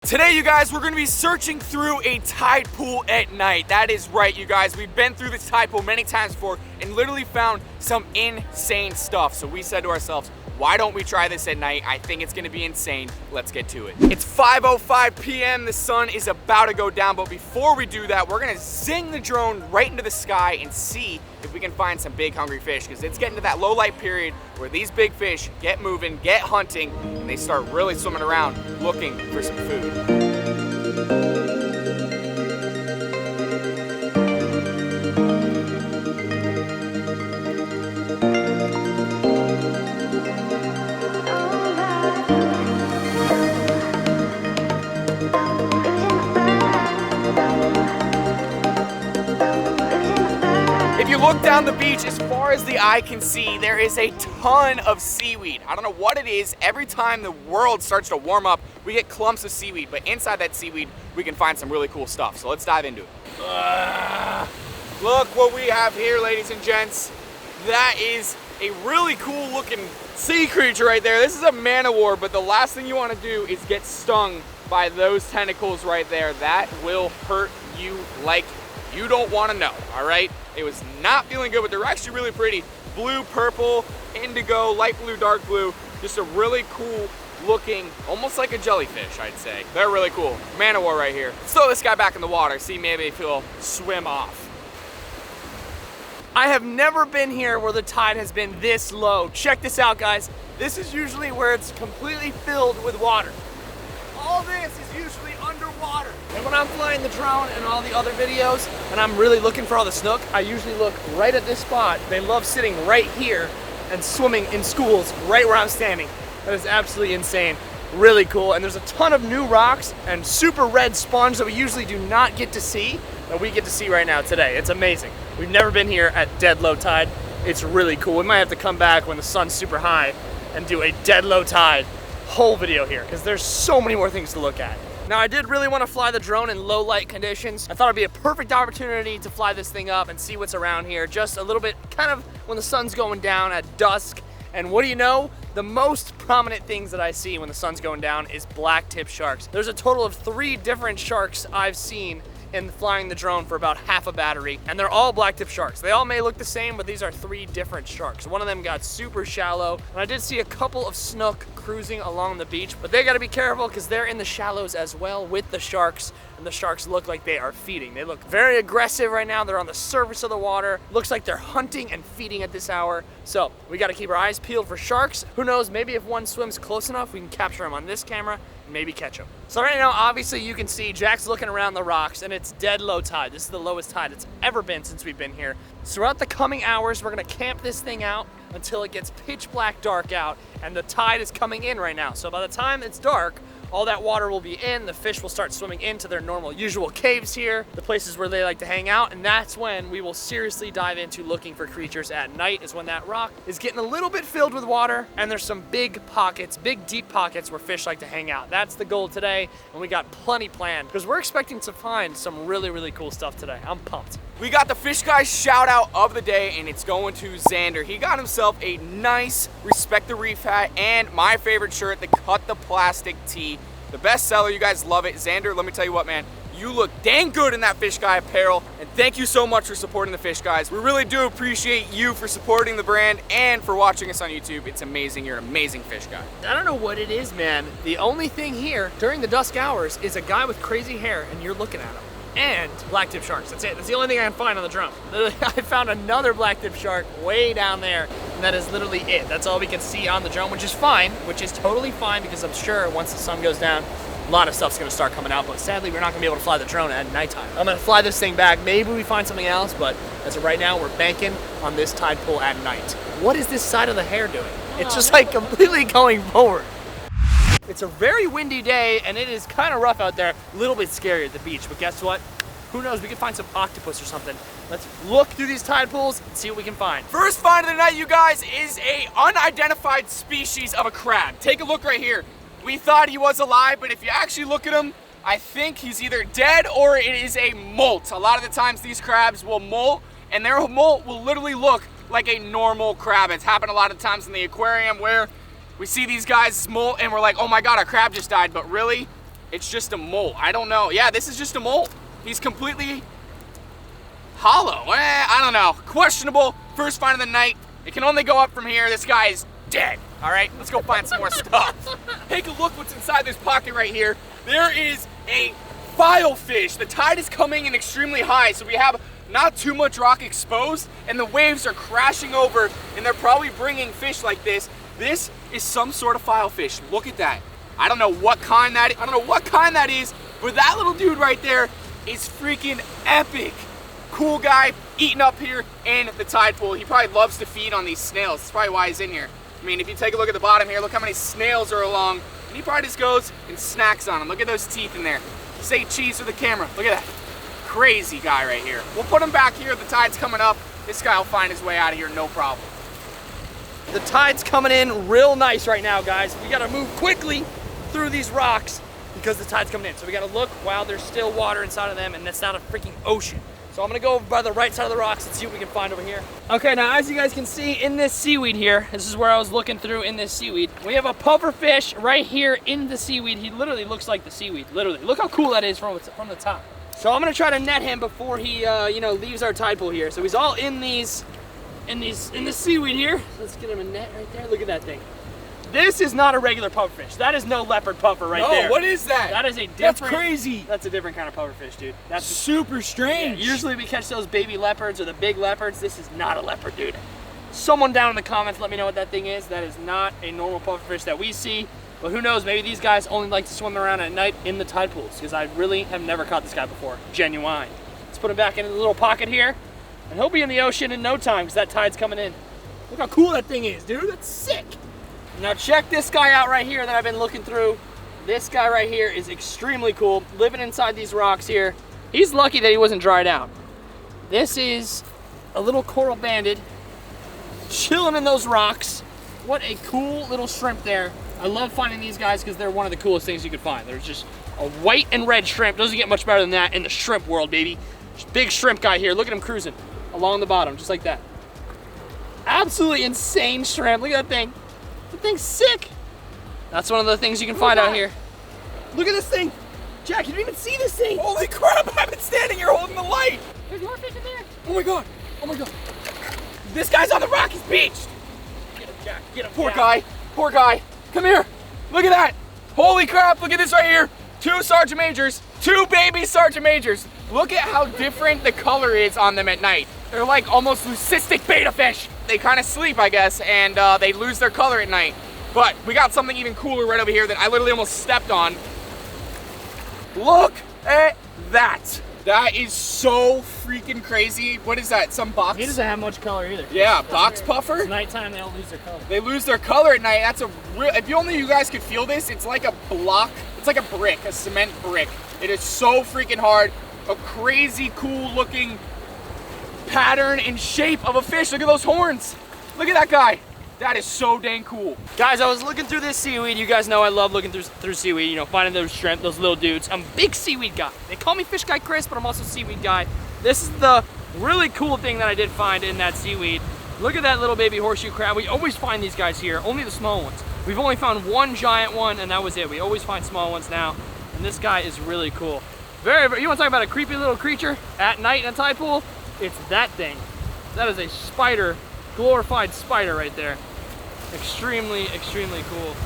Today, you guys, we're gonna be searching through a tide pool at night. That is right, you guys. We've been through this tide pool many times before and literally found some insane stuff. So we said to ourselves, why don't we try this at night? I think it's gonna be insane. Let's get to it. It's 5:05 p.m. The sun is about to go down, but before we do that, we're gonna zing the drone right into the sky and see if we can find some big hungry fish, because it's getting to that low light period where these big fish get moving, get hunting, and they start really swimming around looking for some food. If you look down the beach, as far as the eye can see, there is a ton of seaweed. I don't know what it is. Every time the world starts to warm up, we get clumps of seaweed, but inside that seaweed, we can find some really cool stuff. So let's dive into it. Look what we have here, ladies and gents. That is a really cool looking sea creature right there. This is a man-o-war, but the last thing you want to do is get stung by those tentacles right there. That will hurt you like you don't want to know, all right? It was not feeling good, but they're actually really pretty. Blue, purple, indigo, light blue, dark blue. Just a really cool looking, almost like a jellyfish, I'd say. They're really cool. Man-o-war right here. Let's throw this guy back in the water, see maybe if he'll swim off. I have never been here where the tide has been this low. Check this out, guys. This is usually where it's completely filled with water. All this is usually underwater. And when I'm flying the drone and all the other videos, and I'm really looking for all the snook, I usually look right at this spot. They love sitting right here and swimming in schools right where I'm standing. That is absolutely insane. Really cool. And there's a ton of new rocks and super red sponge that we usually do not get to see, that we get to see right now today. It's amazing. We've never been here at dead low tide. It's really cool. We might have to come back when the sun's super high and do a dead low tide whole video here, because there's so many more things to look at. Now, I did really want to fly the drone in low light conditions. I thought it'd be a perfect opportunity to fly this thing up and see what's around here, just a little bit kind of when the sun's going down at dusk. And what do you know? The most prominent things that I see when the sun's going down is black-tip sharks. There's a total of 3 different sharks I've seen in flying the drone for about half a battery, and they're all black-tip sharks. They all may look the same, but these are 3 different sharks. One of them got super shallow, and I did see a couple of snook cruising along the beach, but they gotta be careful because they're in the shallows as well with the sharks, and the sharks look like they are feeding. They look very aggressive right now. They're on the surface of the water. Looks like they're hunting and feeding at this hour. So we gotta keep our eyes peeled for sharks. Who knows, maybe if one swims close enough, we can capture him on this camera, maybe catch him. So right now, obviously you can see Jack's looking around the rocks and it's dead low tide. This is the lowest tide it's ever been since we've been here. So throughout the coming hours, we're gonna camp this thing out until it gets pitch black dark out, and the tide is coming in right now. So by the time it's dark, all that water will be in, the fish will start swimming into their normal usual caves here, the places where they like to hang out, and that's when we will seriously dive into looking for creatures at night, is when that rock is getting a little bit filled with water, and there's some big pockets, big deep pockets where fish like to hang out. That's the goal today, and we got plenty planned, because we're expecting to find some really, really cool stuff today. I'm pumped. We got the fish guy shout out of the day, and it's going to Xander. He got himself a nice Respect the Reef hat and my favorite shirt, the Cut the Plastic tee. The best seller, you guys love it. Xander, let me tell you what, man, you look dang good in that fish guy apparel, and thank you so much for supporting the fish guys. We really do appreciate you for supporting the brand and for watching us on YouTube. It's amazing. You're an amazing fish guy. I don't know what it is, man. The only thing here during the dusk hours is a guy with crazy hair, and you're looking at him. And black-tip sharks. That's it. That's the only thing I can find on the drone. I found another black-tip shark way down there, and that is literally it. That's all we can see on the drone, which is fine, which is totally fine, because I'm sure once the sun goes down, a lot of stuff's gonna start coming out, but sadly, we're not gonna be able to fly the drone at nighttime. I'm gonna fly this thing back. Maybe we find something else, but as of right now, we're banking on this tide pool at night. What is this side of the hair doing? It's just like completely going forward. It's a very windy day, and it is kind of rough out there. A little bit scary at the beach, but guess what? Who knows, we could find some octopus or something. Let's look through these tide pools and see what we can find. First find of the night, you guys, is a unidentified species of a crab. Take a look right here. We thought he was alive, but if you actually look at him, I think he's either dead or it is a molt. A lot of the times these crabs will molt, and their molt will literally look like a normal crab. It's happened a lot of times in the aquarium where we see these guys molt and we're like, oh my God, our crab just died, but really, it's just a mole. I don't know. Yeah, this is just a mole. He's completely hollow. I don't know. Questionable. First find of the night. It can only go up from here. This guy is dead. All right, let's go find some more stuff. Take a look what's inside this pocket right here. There is a filefish. The tide is coming in extremely high, so we have not too much rock exposed, and the waves are crashing over, and they're probably bringing fish like this. This is some sort of filefish. Look at that. I don't know what kind that is. I don't know what kind that is, but that little dude right there is freaking epic. Cool guy eating up here in the tide pool. He probably loves to feed on these snails. That's probably why he's in here. I mean, if you take a look at the bottom here, look how many snails are along, and he probably just goes and snacks on them. Look at those teeth in there. Say cheese for the camera. Look at that. Crazy guy right here. We'll put him back here. The tide's coming up. This guy will find his way out of here, no problem. The tide's coming in real nice right now, guys. We gotta move quickly through these rocks because the tide's coming in. So we gotta look while there's still water inside of them, and it's not a freaking ocean. So I'm gonna go over by the right side of the rocks and see what we can find over here. Okay, now as you guys can see in this seaweed here, this is where I was looking through in this seaweed. We have a puffer fish right here in the seaweed. He literally looks like the seaweed, literally. Look how cool that is from the top. So I'm gonna try to net him before he, leaves our tide pool here. So he's all in this seaweed here. Let's get him a net right there. Look at that thing. This is not a regular pufferfish. That is no leopard puffer right there. No, what is that? That is a different. That's crazy. That's a different kind of pufferfish, dude. That's super strange. Yeah, usually we catch those baby leopards or the big leopards. This is not a leopard, dude. Someone down in the comments let me know what that thing is. That is not a normal pufferfish that we see. But who knows, maybe these guys only like to swim around at night in the tide pools, because I really have never caught this guy before. Genuine. Let's put him back into the little pocket here, and he'll be in the ocean in no time, because that tide's coming in. Look how cool that thing is, dude. That's sick. Now check this guy out right here that I've been looking through. This guy right here is extremely cool, living inside these rocks here. He's lucky that he wasn't dried out. This is a little coral banded, chilling in those rocks. What a cool little shrimp there. I love finding these guys because they're one of the coolest things you could find. There's just a white and red shrimp. Doesn't get much better than that in the shrimp world, baby. Big shrimp guy here. Look at him cruising along the bottom, just like that. Absolutely insane shrimp. Look at that thing. The thing's sick. That's one of the things you can find out here. Look at this thing. Jack, you didn't even see this thing. Holy crap, I've been standing here holding the light. There's more fish in there. Oh my God, oh my God. This guy's on the rock, he's beached. Get him, Jack, get him. Poor guy, poor guy. Come here, look at that. Holy crap, look at this right here. 2 Sergeant Majors, 2 baby Sergeant Majors. Look at how different the color is on them at night. They're like almost leucistic betta fish. They kind of sleep, I guess, and they lose their color at night. But we got something even cooler right over here that I literally almost stepped on. Look at that. That is so freaking crazy. What is that, some box? He doesn't have much color either. Yeah, box puffer? It's nighttime, they don't lose their color. They lose their color at night. That's a real, if only you guys could feel this, it's like a block, it's like a brick, a cement brick. It is so freaking hard. A crazy cool looking pattern and shape of a fish. Look at those horns. Look at that guy. That is so dang cool. Guys, I was looking through this seaweed. You guys know I love looking through seaweed, you know, finding those shrimp, those little dudes. I'm a big seaweed guy. They call me Fish Guy Chris, but I'm also seaweed guy. This is the really cool thing that I did find in that seaweed. Look at that little baby horseshoe crab. We always find these guys here, only the small ones. We've only found 1 giant one, and that was it. We always find small ones now, and this guy is really cool. Very, you want to talk about a creepy little creature at night in a tide pool? It's that thing. That is a spider, glorified spider right there. Extremely, extremely cool.